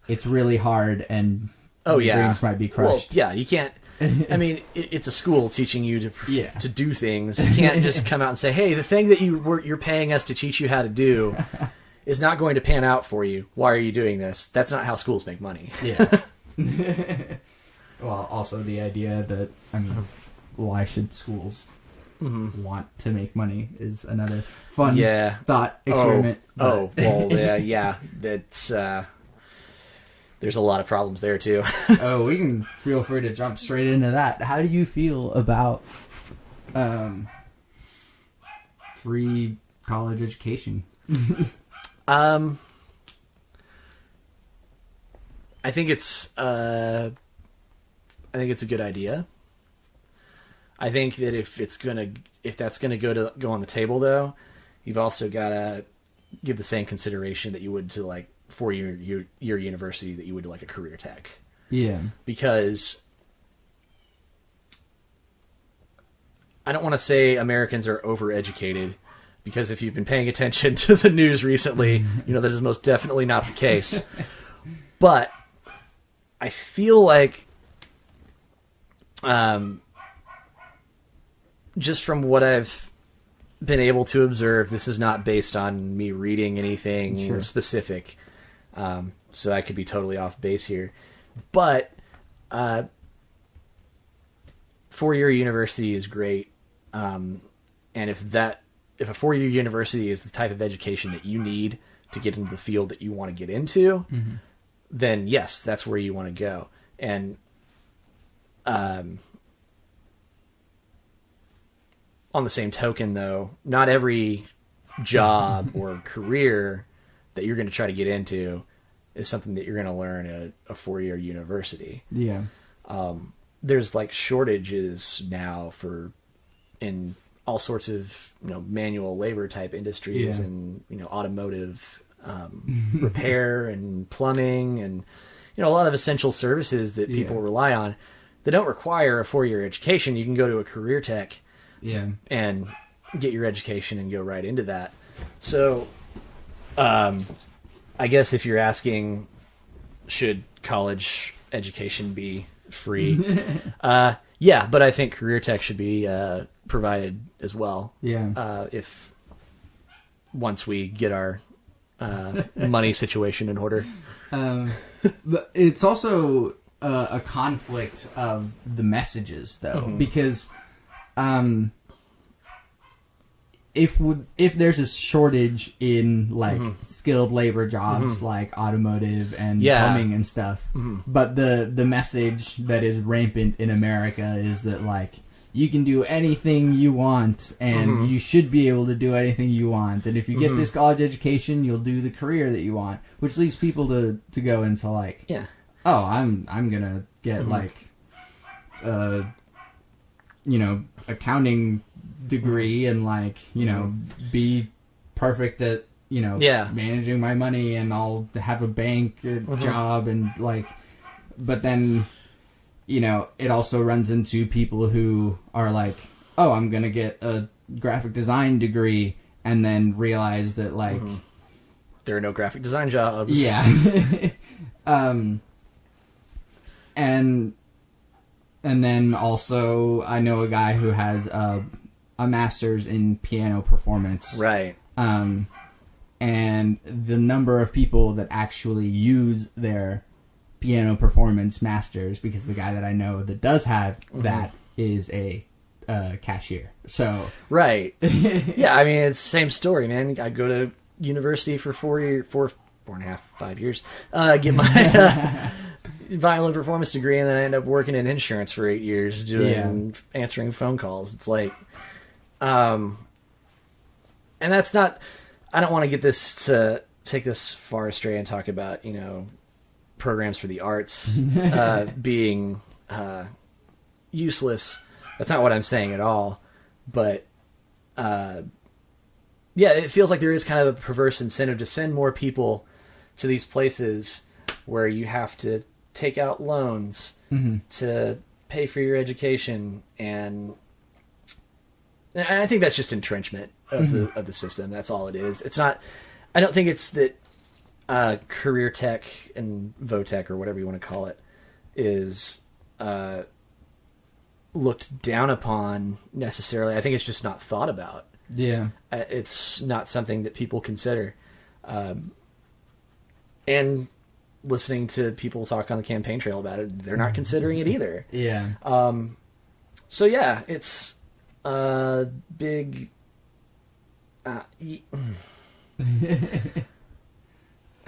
It's really hard and dreams might be crushed. Well, yeah, you can't. I mean, it's a school teaching you to do things. You can't just come out and say, "Hey, the thing that you're paying us to teach you how to do is not going to pan out for you. Why are you doing this?" That's not how schools make money. Yeah. Well, also the idea that why should schools want to make money is another fun thought experiment. Well, yeah. That's. There's a lot of problems there, too. We can feel free to jump straight into that. How do you feel about free college education? I think it's a good idea. I think that if that's gonna go on the table, though, you've also got to give the same consideration that you would to for your university that you would to a career tech. Yeah. Because I don't want to say Americans are overeducated, because if you've been paying attention to the news recently, you know that is most definitely not the case. But I feel like, just from what I've been able to observe, this is not based on me reading anything specific. So I could be totally off base here. But 4-year university is great. And if a 4-year university is the type of education that you need to get into the field that you want to get into, then yes, that's where you want to go. And on the same token, though, not every job or career that you're going to try to get into is something that you're going to learn at a 4-year university. Yeah. There's like shortages now in all sorts of, manual labor type industries and, automotive repair and plumbing and, a lot of essential services that people rely on that don't require a 4-year education. You can go to a career tech and get your education and go right into that. So, I guess if you're asking, should college education be free? Yeah, but I think career tech should be provided as well. Yeah. If once we get our money situation in order. But it's also a conflict of the messages, though, because if there's a shortage in like skilled labor jobs like automotive and plumbing and stuff, but the message that is rampant in America is that like you can do anything you want and you should be able to do anything you want, and if you get this college education you'll do the career that you want, which leads people to go into like I'm gonna get like accounting degree and like be perfect at managing my money, and I'll have a bank job, and like, but then it also runs into people who are like, oh, I'm gonna get a graphic design degree, and then realize that like there are no graphic design jobs. And then also I know a guy who has a master's in piano performance. Right. And the number of people that actually use their piano performance masters, because the guy that I know that does have that is a cashier. So right. Yeah, I mean, it's the same story, man. I go to university for 4.5 years, get my violin performance degree, and then I end up working in insurance for 8 years answering phone calls. It's like, and that's not, I don't want to take this far astray and talk about, programs for the arts being useless. That's not what I'm saying at all. But it feels like there is kind of a perverse incentive to send more people to these places where you have to take out loans to pay for your education, and I think that's just entrenchment of the system. That's all it is. It's not. I don't think it's that career tech and votech, or whatever you want to call it, is looked down upon necessarily. I think it's just not thought about. Yeah, it's not something that people consider, and listening to people talk on the campaign trail about it, they're not considering it either. Yeah. So yeah, it's a big. I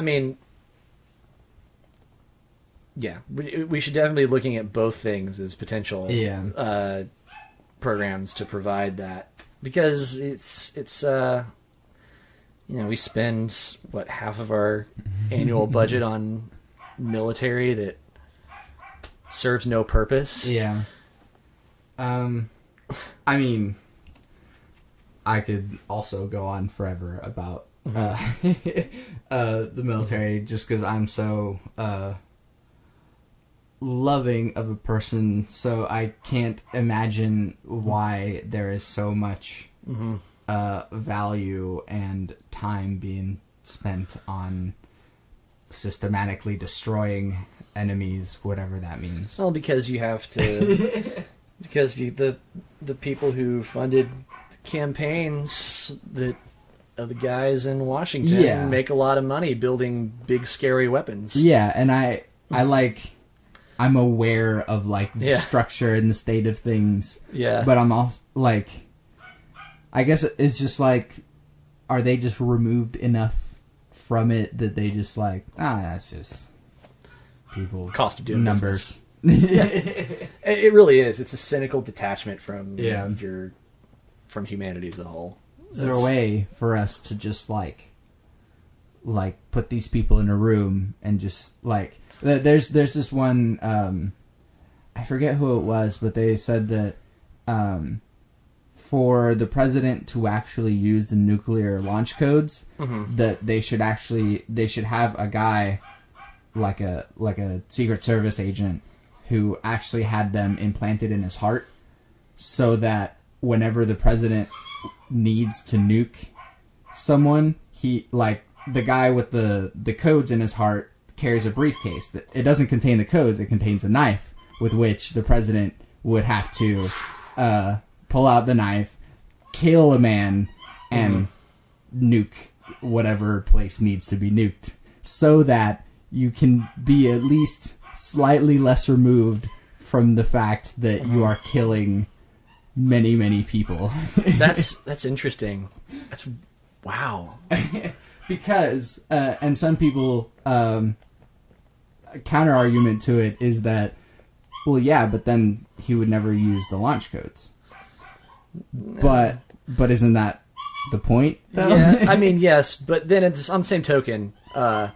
mean, yeah, we should definitely be looking at both things as potential programs to provide that, because it's we spend half of our annual budget on military that serves no purpose. Yeah. I mean, I could also go on forever about the military, just because I'm so loving of a person, so I can't imagine why there is so much value and time being spent on systematically destroying enemies, whatever that means. Well, because you have to, because the people who funded campaigns that of the guys in Washington make a lot of money building big scary weapons. Yeah, and I'm aware of like the structure and the state of things. Yeah, but I'm also like, I guess it's just like, are they just removed enough from it that they just like, that's just people cost of doing numbers. It really is. It's a cynical detachment from from humanity as a whole. Is there a way for us to just like put these people in a room and just like, there's this one, I forget who it was, but they said that for the president to actually use the nuclear launch codes, that they should have a guy like a Secret Service agent who actually had them implanted in his heart, so that whenever the president needs to nuke someone, he, like, the guy with the codes in his heart carries a briefcase that it doesn't contain the codes, it contains a knife with which the president would have to pull out the knife, kill a man, and nuke whatever place needs to be nuked, so that you can be at least slightly less removed from the fact that you are killing many, many people. That's interesting. That's wow. Because and some people counter argument to it is that, well, yeah, but then he would never use the launch codes. But isn't that the point, though? Yeah, I mean, yes, but then on the same token, I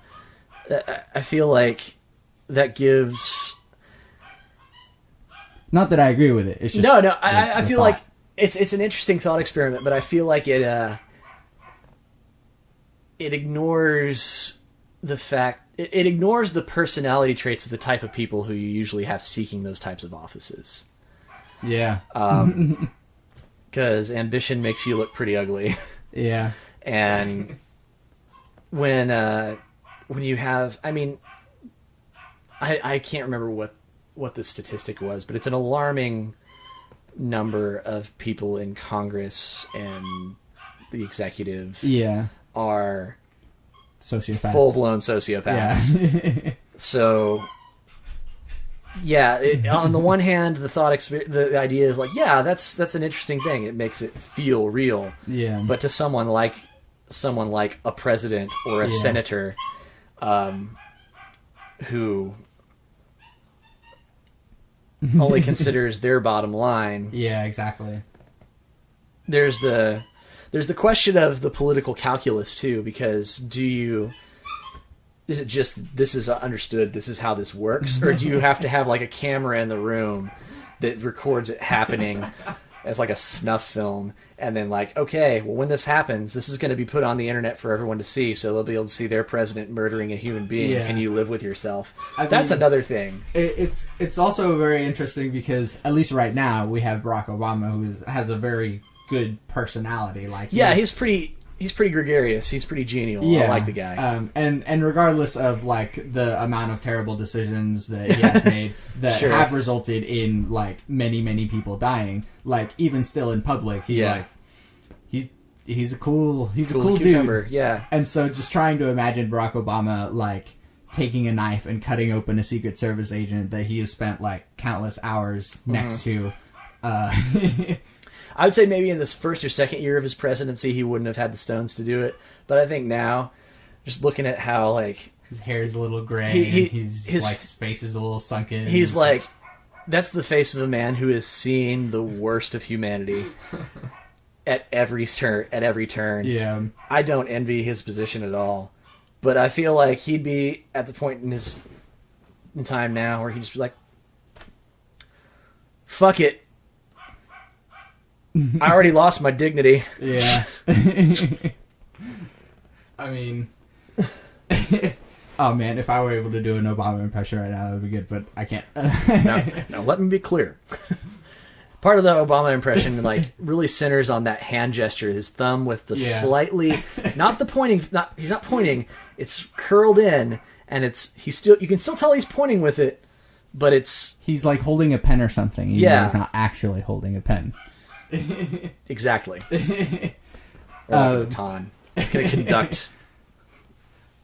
feel like that gives... Not that I agree with it. It's just I feel like it's an interesting thought experiment, but I feel like it ignores the fact... It ignores the personality traits of the type of people who you usually have seeking those types of offices. Yeah. Because ambition makes you look pretty ugly. Yeah. And when you have... I mean, I can't remember what the statistic was, but it's an alarming number of people in Congress and the executive are sociopaths. Full-blown sociopaths. Yeah. So, on the one hand, the idea is like, that's an interesting thing. It makes it feel real. Yeah. But to someone like a president or a senator, who only considers their bottom line. Yeah, exactly. There's the question of the political calculus too, because is it just, this is understood, this is how this works, or do you have to have like a camera in the room that records it happening as like a snuff film, and then like, okay, well, when this happens, this is going to be put on the internet for everyone to see, so they'll be able to see their president murdering a human being. Can you live with yourself? That's another thing. It's also very interesting because at least right now we have Barack Obama, who has a very good personality. Like, he's pretty gregarious. He's pretty genial. I like the guy. And regardless of like the amount of terrible decisions that he has made that have resulted in like many, many people dying, like even still in public, he's a cool dude. Yeah. And so just trying to imagine Barack Obama like taking a knife and cutting open a Secret Service agent that he has spent like countless hours next to. I would say maybe in this first or second year of his presidency, he wouldn't have had the stones to do it. But I think now, just looking at how, like... His hair is a little gray, his face is a little sunken. He's like... That's the face of a man who has seen the worst of humanity at every turn. Yeah. I don't envy his position at all. But I feel like he'd be at the point in time now where he'd just be like, fuck it. I already lost my dignity. Yeah. I mean... Oh man, if I were able to do an Obama impression right now, that would be good, but I can't. Now let me be clear. part of the Obama impression like really centers on that hand gesture, his thumb with the slightly, not the pointing, he's not pointing, it's curled in, and you can still tell he's pointing with it, but he's like holding a pen or something. Even though he's not actually holding a pen. Exactly. Or like a baton. It's going to conduct.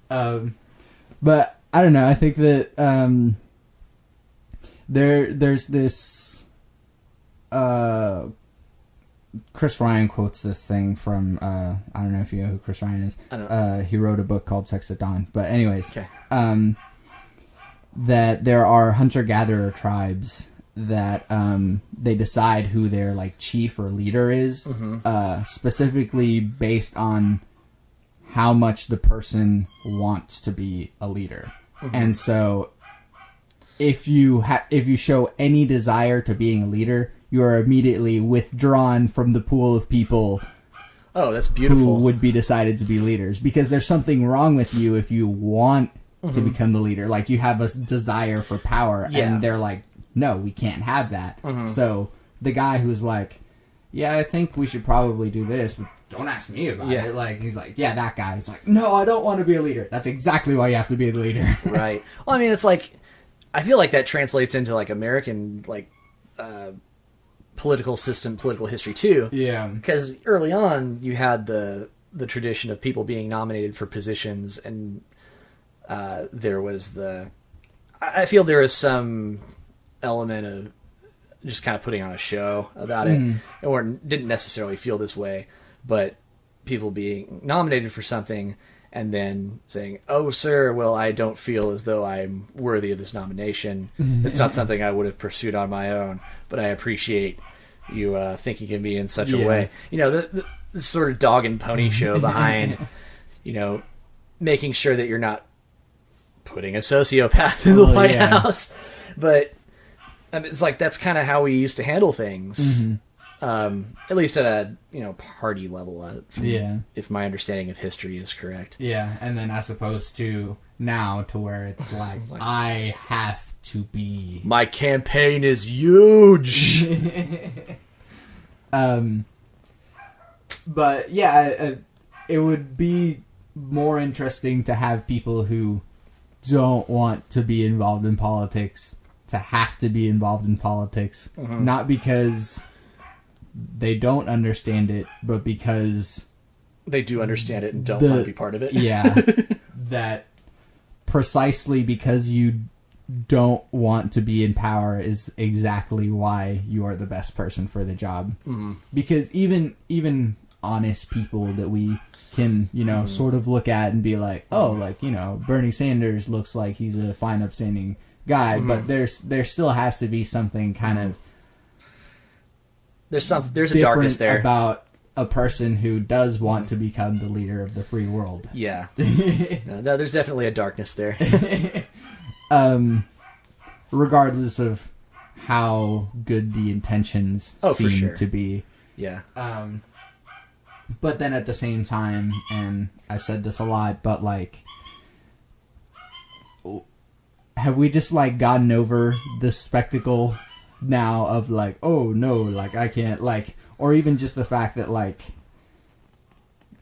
But I don't know. I think that there's this. Chris Ryan quotes this thing from I don't know if you know who Chris Ryan is. I don't. He wrote a book called Sex at Dawn. But anyways, okay. That there are hunter-gatherer tribes that they decide who their like chief or leader is, specifically based on how much the person wants to be a leader. And so if you show any desire to being a leader, you are immediately withdrawn from the pool of people that's beautiful. who would be decided to be leaders, because there's something wrong with you if you want to become the leader. Like, you have a desire for power, and they're like, no, we can't have that. So the guy who's like, yeah, I think we should probably do this, but don't ask me about it. Like, he's like, yeah, that guy. He's like, no, I don't want to be a leader. That's exactly why you have to be the leader. Right. Well, I mean, it's like, I feel like that translates into like American, like, political system, political history too. Yeah. Because early on, you had the tradition of people being nominated for positions, and there was I feel there was some element of just kind of putting on a show about it, or didn't necessarily feel this way, but people being nominated for something and then saying, oh, sir, well, I don't feel as though I'm worthy of this nomination. It's not something I would have pursued on my own, but I appreciate you thinking of me in such a way. You know, the sort of dog and pony show behind, you know, making sure that you're not putting a sociopath in the White House. But I mean, it's like, that's kind of how we used to handle things. At least at a party level, if my understanding of history is correct. Yeah, and then as opposed to now, to where it's like, I have to be. My campaign is huge. But yeah, it would be more interesting to have people who don't want to be involved in politics to have to be involved in politics, not because they don't understand it, but because they do understand it and don't want to be part of it. Yeah. That precisely because you don't want to be in power is exactly why you are the best person for the job. Because even honest people that we can, sort of look at and be like, oh, like, Bernie Sanders looks like he's a fine, upstanding guy, but there still has to be something kind of there's a darkness there about a person who does want to become the leader of the free world. Yeah. No, there's definitely a darkness there. Regardless of how good the intentions seem to be. Yeah. But then at the same time, and I've said this a lot, but like, have we just like gotten over the spectacle now of like, oh no, like I can't, like, or even just the fact that like,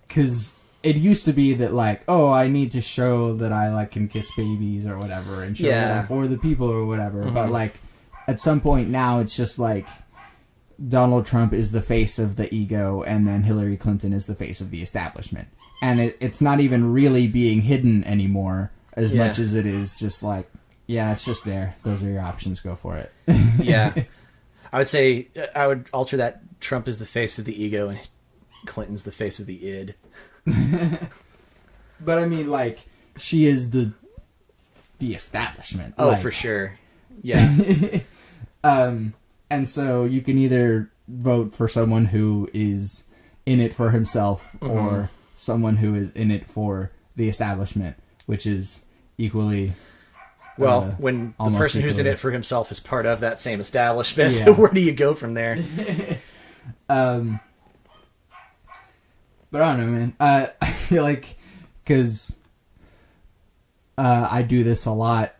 because it used to be that like, oh, I need to show that I like can kiss babies or whatever and show that I'm for the people or whatever. But like at some point now it's just like Donald Trump is the face of the ego and then Hillary Clinton is the face of the establishment. And it's not even really being hidden anymore as much as it is just like, yeah, it's just there. Those are your options. Go for it. Yeah. I would say, I would alter that. Trump is the face of the ego and Clinton's the face of the id. But I mean, like, she is the establishment. Oh, like, for sure. Yeah. And so you can either vote for someone who is in it for himself or someone who is in it for the establishment, which is equally... Well, when the person who's in it for himself is part of that same establishment, where do you go from there? But I don't know, man. I feel like, because I do this a lot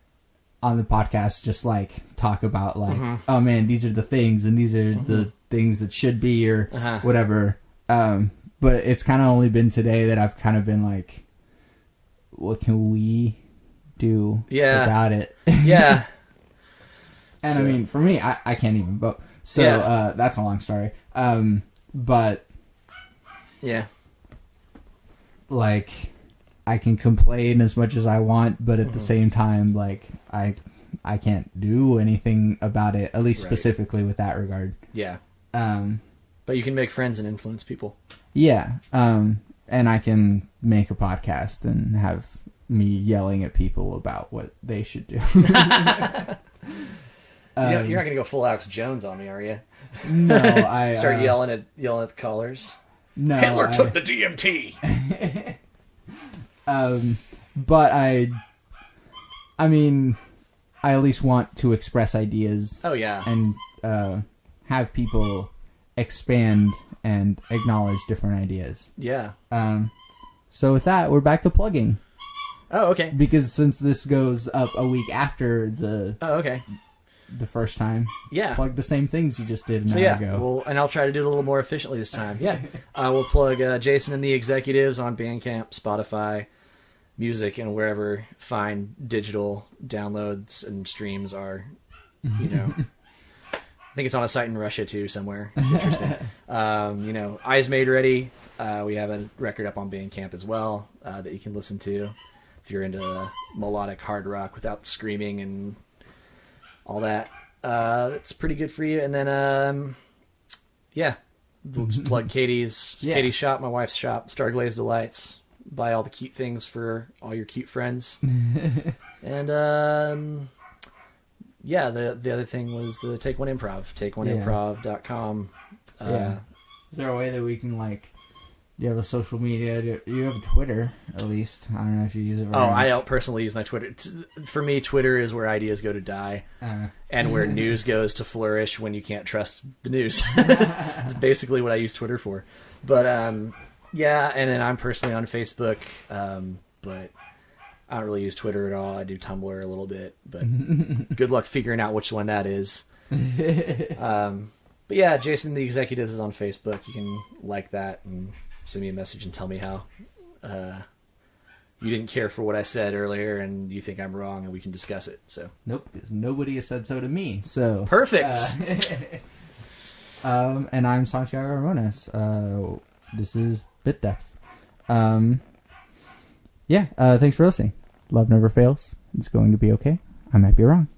on the podcast just like talk about like, oh man, these are the things and these are the things that should be or whatever. But it's kind of only been today that I've kind of been like, what can we do about it? Yeah. And so, I mean, for me, I can't even vote. So that's a long story. But yeah, like I can complain as much as I want, but at the same time, like I can't do anything about it, at least specifically with that regard. Yeah. But you can make friends and influence people. Yeah. And I can make a podcast and have me yelling at people about what they should do. You're not going to go full Alex Jones on me, are you? No, I start yelling at the callers. No, Hitler took the DMT. But I mean, I at least want to express ideas. Oh yeah, and have people expand and acknowledge different ideas. Yeah. So with that, we're back to plugging. Oh, okay. Because since this goes up a week after the the first time, plug the same things you just did an hour ago. Well, and I'll try to do it a little more efficiently this time. Yeah, we'll plug Jason and the Executives on Bandcamp, Spotify, Music, and wherever fine digital downloads and streams are. You know, I think it's on a site in Russia too somewhere. It's interesting. You know, Eyes Made Ready. We have a record up on Bandcamp as well that you can listen to if you're into melodic hard rock without screaming and all that. It's pretty good for you. And then, we'll just plug Katie's shop, my wife's shop, Star Glazed Delights. Buy all the cute things for all your cute friends. And, the other thing was the Take One Improv, takeoneimprov.com. Is there a way that we can, like, do you have a social media? You have a Twitter, at least. I don't know if you use it very much. I don't personally use my Twitter. For me, Twitter is where ideas go to die and where news goes to flourish when you can't trust the news. That's basically what I use Twitter for. But, and then I'm personally on Facebook, but I don't really use Twitter at all. I do Tumblr a little bit, but good luck figuring out which one that is. But yeah, Jason the Executives is on Facebook. You can like that and send me a message and tell me how you didn't care for what I said earlier and you think I'm wrong and we can discuss it. So nope, because nobody has said so to me. So perfect. And I'm Santiago Ramones. This is Bit Depth. Thanks for listening. Love never fails. It's going to be okay. I might be wrong.